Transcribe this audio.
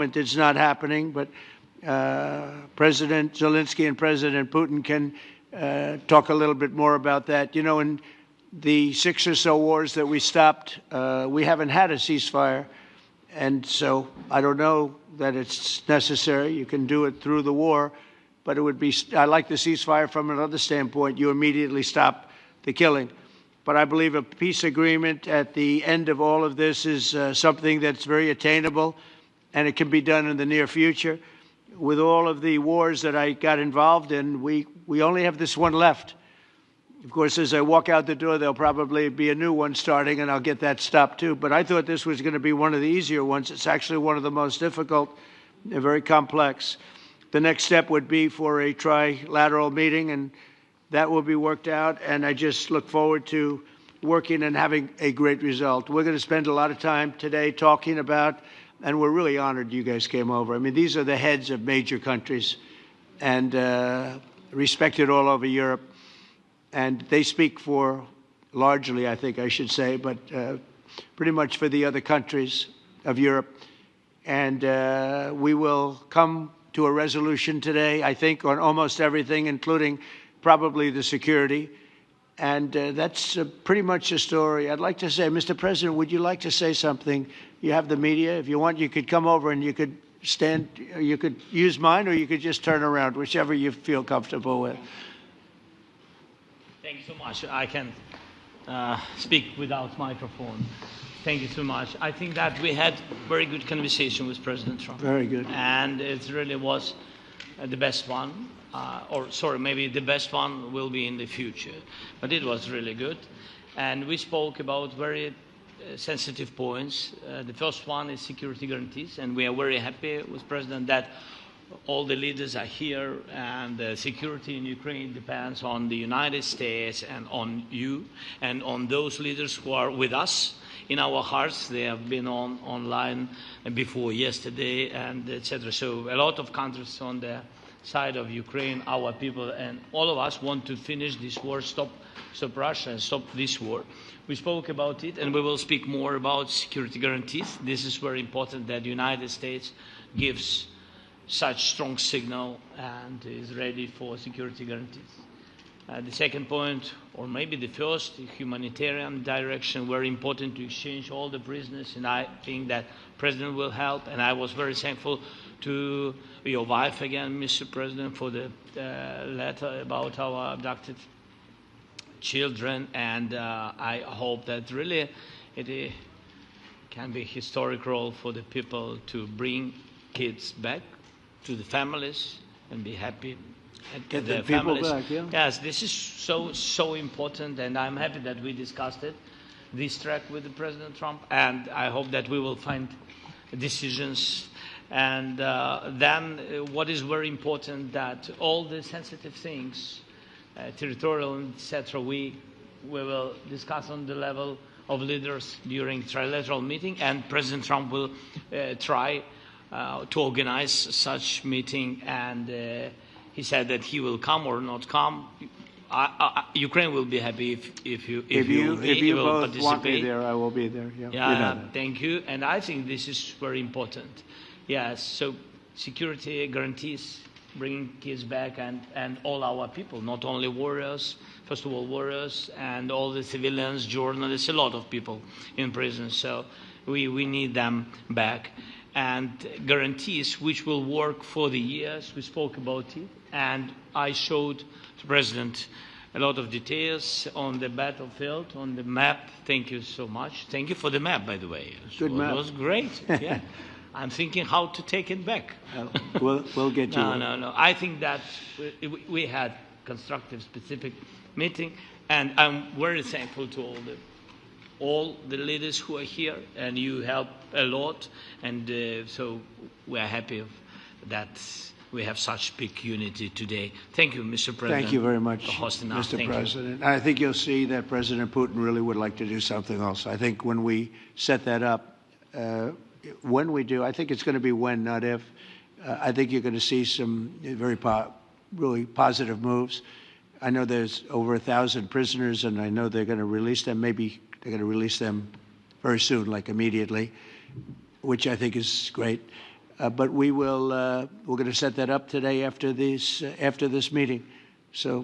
it's not happening, but President Zelensky and President Putin can talk a little bit more about that. You know, in the 6 or so wars that we stopped, we haven't had a ceasefire. And so I don't know that it's necessary. You can do it through the war, but it would be, I like the ceasefire from another standpoint. You immediately stop the killing. But I believe a peace agreement at the end of all of this is something that's very attainable, and it can be done in the near future. With all of the wars that I got involved in, we only have this one left. Of course, as I walk out the door, there'll probably be a new one starting, and I'll get that stopped too. But I thought this was going to be one of the easier ones. It's actually one of the most difficult. They're very complex. The next step would be for a trilateral meeting, and that will be worked out. And I just look forward to working and having a great result. We're going to spend a lot of time today talking about, and we're really honored you guys came over. I mean, these are the heads of major countries and respected all over Europe. And they speak for, largely, I think I should say, but pretty much for the other countries of Europe. And we will come to a resolution today, I think, on almost everything, including probably the security. And that's pretty much the story. I'd like to say, Mr. President, would you like to say something? You have the media. If you want, you could come over and you could stand, you could use mine, or you could just turn around, whichever you feel comfortable with. Thank you so much. I can speak without microphone. Thank you so much. I think that we had very good conversation with President Trump. Very good. And it really was the best one. Or sorry, maybe the best one will be in the future. But it was really good. And we spoke about very sensitive points. The first one is security guarantees. And we are very happy with President that all the leaders are here, and the security in Ukraine depends on the United States and on you and on those leaders who are with us in our hearts. They have been online before yesterday, and etc. So a lot of countries on the side of Ukraine, our people, and all of us want to finish this war, stop Russia and stop this war. We spoke about it, and we will speak more about security guarantees. This is very important that the United States gives such strong signal and is ready for security guarantees. The second point, or maybe the first, humanitarian direction, very important to exchange all the prisoners, and I think that President will help. And I was very thankful to your wife again, Mr. President, for the letter about our abducted children, and I hope that really it can be a historic role for the people to bring kids back to the families and be happy and get the people back. Yeah. Yes, this is so important, and I'm happy that we discussed it, this track with the President Trump, and I hope that we will find decisions. And then what is very important, that all the sensitive things, territorial, etc., we will discuss on the level of leaders during trilateral meeting, and President Trump will try to organize such meeting, and he said that he will come or not come. Ukraine will be happy if you will both want me there, I will be there. Yeah, yeah, you know, thank you. And I think this is very important. Yes, so security guarantees, bringing kids back, and all our people, not only warriors, first of all warriors, and all the civilians, journalists, a lot of people in prison. So we need them back. And guarantees which will work for the years. We spoke about it, and I showed the President a lot of details on the battlefield, on the map. Thank you so much. Thank you for the map, by the way. Good map. It was great. Yeah. I'm thinking how to take it back. We'll get you. No. I think that we had constructive, specific meeting, and I'm very thankful to all the leaders who are here, and you help a lot, and so we are happy that we have such big unity today. Thank you, Mr. President. Thank you very much, for hosting us. Mr. President. I think you'll see that President Putin really would like to do something else. I think when we set that up, when we do, I think it's going to be when, not if. I think you're going to see some really positive moves. I know there's over 1,000 prisoners, and I know they're going to release them. Maybe they're going to release them very soon, like immediately, which I think is great. but we're going to set that up today after this meeting. So